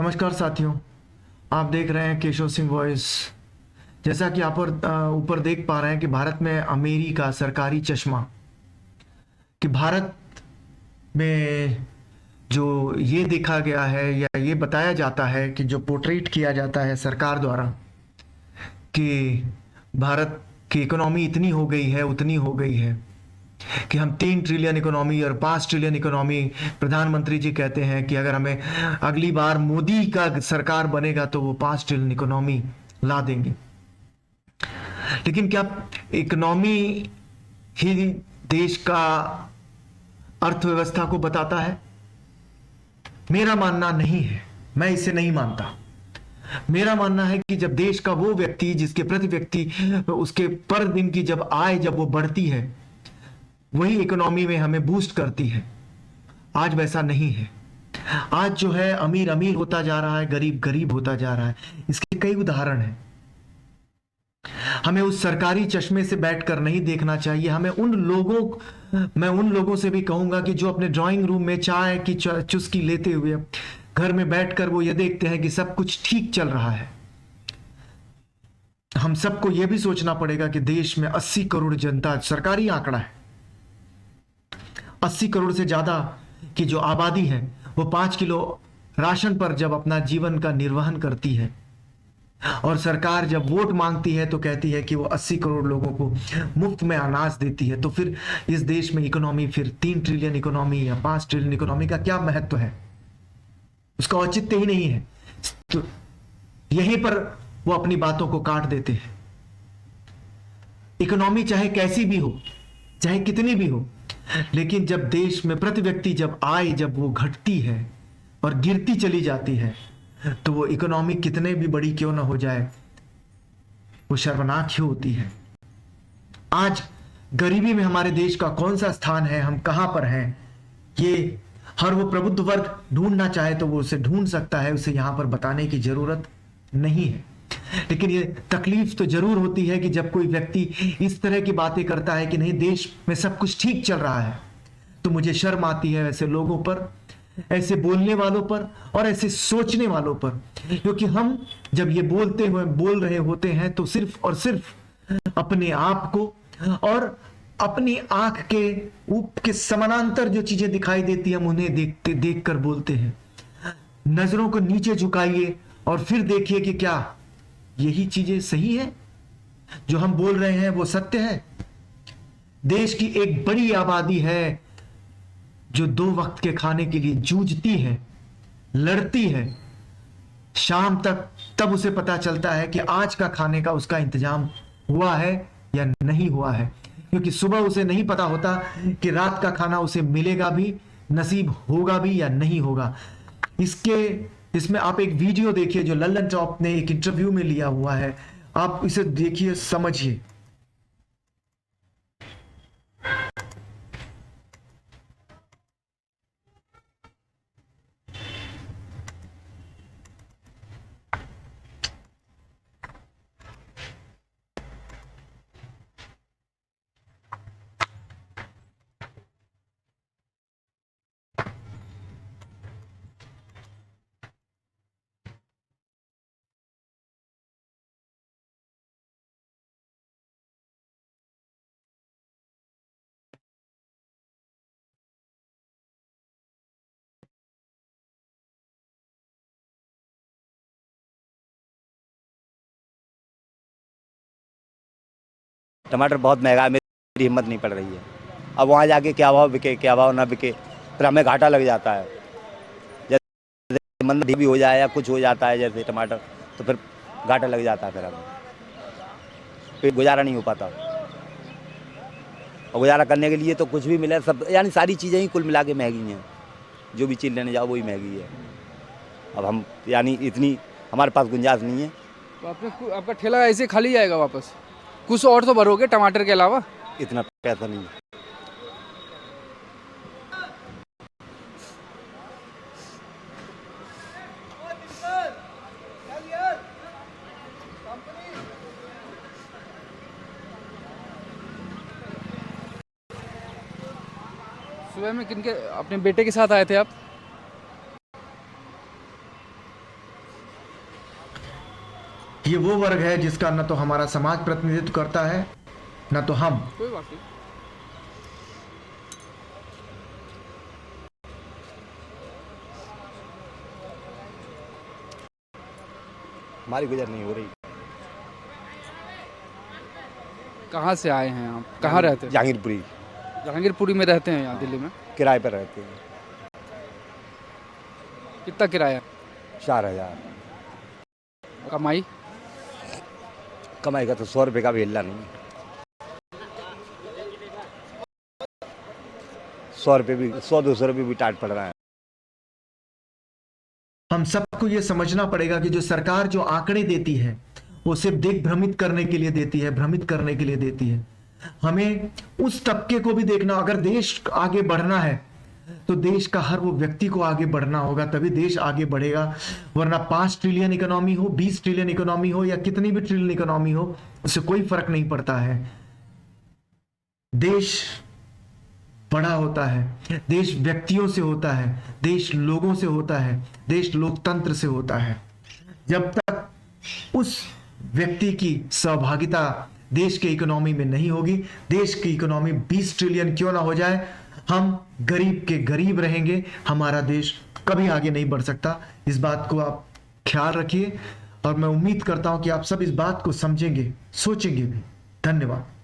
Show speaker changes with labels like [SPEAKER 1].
[SPEAKER 1] नमस्कार साथियों, आप देख रहे हैं केशव सिंह वॉइस। जैसा कि आप ऊपर देख पा रहे हैं कि भारत में अमेरी का सरकारी चश्मा कि भारत में जो ये देखा गया है या ये बताया जाता है कि जो पोर्ट्रेट किया जाता है सरकार द्वारा कि भारत की इकोनॉमी इतनी हो गई है, उतनी हो गई है कि हम 3 ट्रिलियन इकोनॉमी और 5 ट्रिलियन इकोनॉमी, प्रधानमंत्री जी कहते हैं कि अगर हमें अगली बार मोदी का सरकार बनेगा तो वो 5 ट्रिलियन इकोनॉमी ला देंगे। लेकिन क्या इकोनॉमी ही देश का अर्थव्यवस्था को बताता है? मेरा मानना नहीं है, मैं इसे नहीं मानता। मेरा मानना है कि जब देश का वो व्यक्ति जिसके प्रति व्यक्ति उसके पर दिन की जब आय जब वो बढ़ती है, वही इकोनॉमी में हमें बूस्ट करती है। आज वैसा नहीं है। आज जो है अमीर अमीर होता जा रहा है, गरीब गरीब होता जा रहा है। इसके कई उदाहरण हैं। हमें उस सरकारी चश्मे से बैठकर नहीं देखना चाहिए। मैं उन लोगों से भी कहूंगा कि जो अपने ड्राइंग रूम में चाय की चुस्की लेते हुए घर में बैठकर वो ये देखते हैं कि सब कुछ ठीक चल रहा है। हम सबको यह भी सोचना पड़ेगा कि देश में 80 करोड़ जनता, सरकारी आंकड़ा है, 80 करोड़ से ज्यादा की जो आबादी है वो 5 किलो राशन पर जब अपना जीवन का निर्वहन करती है और सरकार जब वोट मांगती है तो कहती है कि वो 80 करोड़ लोगों को मुफ्त में अनाज देती है, तो फिर इस देश में इकोनॉमी, फिर 3 ट्रिलियन इकोनॉमी या 5 ट्रिलियन इकोनॉमी का क्या महत्व है? उसका औचित्य ही नहीं है। तो यहीं पर वो अपनी बातों को काट देते हैं। इकोनॉमी चाहे कैसी भी हो, चाहे कितनी भी हो, लेकिन जब देश में प्रति व्यक्ति जब आय जब वो घटती है और गिरती चली जाती है तो वो इकोनॉमी कितने भी बड़ी क्यों ना हो जाए, वो शर्मनाक ही होती है। आज गरीबी में हमारे देश का कौन सा स्थान है, हम कहां पर हैं, ये हर वो प्रबुद्ध वर्ग ढूंढना चाहे तो वो उसे ढूंढ सकता है। उसे यहां पर बताने की जरूरत नहीं है। लेकिन ये तकलीफ तो जरूर होती है कि जब कोई व्यक्ति इस तरह की बातें करता है कि नहीं देश में सब कुछ ठीक चल रहा है, तो मुझे शर्म आती है ऐसे लोगों पर, ऐसे बोलने वालों पर और ऐसे सोचने वालों पर। क्योंकि हम जब ये बोल रहे होते हैं तो सिर्फ और सिर्फ अपने आप को और अपनी आंख के समानांतर जो चीजें दिखाई देती है हम उन्हें देखकर बोलते हैं। नजरों को नीचे झुकाइए और फिर देखिए कि क्या यही चीजें सही है, जो हम बोल रहे हैं वो सत्य है। देश की एक बड़ी आबादी है जो 2 वक्त के खाने के लिए जूझती है, लड़ती है। शाम तक तब उसे पता चलता है कि आज का खाने का उसका इंतजाम हुआ है या नहीं हुआ है, क्योंकि सुबह उसे नहीं पता होता कि रात का खाना उसे मिलेगा भी, नसीब होगा भी या नहीं होगा। इसमें आप एक वीडियो देखिए जो लल्लन टॉप ने एक इंटरव्यू में लिया हुआ है। आप इसे देखिए, समझिए।
[SPEAKER 2] टमाटर बहुत महंगा है, मेरी हिम्मत नहीं पड़ रही है। अब वहाँ जाके क्या भाव बिके क्या भाव ना बिके, फिर हमें घाटा लग जाता है। जैसे मंदी भी हो जाए या कुछ हो जाता है जैसे टमाटर, तो फिर घाटा लग जाता है, फिर हमें फिर गुजारा नहीं हो पाता। और गुजारा करने के लिए तो कुछ भी मिले, सब यानी सारी चीज़ें ही कुल मिला के महंगी हैं। जो भी चीज़ लेने जाओ वही महंगी है। अब हम यानी इतनी हमारे पास गुंजाइश नहीं है।
[SPEAKER 3] तो आपका ठेला ऐसे खाली जाएगा वापस? कुछ और तो भरोगे टमाटर के अलावा?
[SPEAKER 2] इतना पैसा नहीं है।
[SPEAKER 3] सुबह में किनके अपने बेटे के साथ आए थे आप?
[SPEAKER 1] ये वो वर्ग है जिसका न तो हमारा समाज प्रतिनिधित्व करता है, न तो हम।
[SPEAKER 3] कोई बात नहीं।
[SPEAKER 2] हमारी गुजर नहीं हो रही।
[SPEAKER 3] कहाँ से आए हैं आप, कहाँ रहते हैं?
[SPEAKER 2] जहांगीरपुरी
[SPEAKER 3] जहांगीरपुरी में रहते हैं यहाँ दिल्ली में।
[SPEAKER 2] किराए पर रहते हैं।
[SPEAKER 3] कितना किराया?
[SPEAKER 2] 4,000।
[SPEAKER 3] कमाई?
[SPEAKER 2] कमाई का तो 100 रुपये का भी हिल्ला नहीं। 100 रुपये भी, 100-200 रुपये भी टाट पड़ रहा है।
[SPEAKER 1] हम सबको ये समझना पड़ेगा कि जो सरकार जो आंकड़े देती है वो सिर्फ दिग्भ्रमित करने के लिए देती है, भ्रमित करने के लिए देती है। हमें उस तबके को भी देखना, अगर देश आगे बढ़ना है तो देश का हर वो व्यक्ति को आगे बढ़ना होगा, तभी देश आगे बढ़ेगा। वरना 5 ट्रिलियन इकोनॉमी हो, 20 ट्रिलियन इकोनॉमी हो या कितनी भी ट्रिलियन इकोनॉमी हो, उससे कोई फर्क नहीं पड़ता है। देश बड़ा होता है, देश व्यक्तियों से होता है, देश लोगों से होता है, देश लोकतंत्र से होता है। जब तक उस व्यक्ति की सहभागिता देश के इकोनॉमी में नहीं होगी, देश की इकोनॉमी 20 ट्रिलियन क्यों ना हो जाए, हम गरीब के गरीब रहेंगे, हमारा देश कभी आगे नहीं बढ़ सकता। इस बात को आप ख्याल रखिए और मैं उम्मीद करता हूं कि आप सब इस बात को समझेंगे, सोचेंगे भी। धन्यवाद।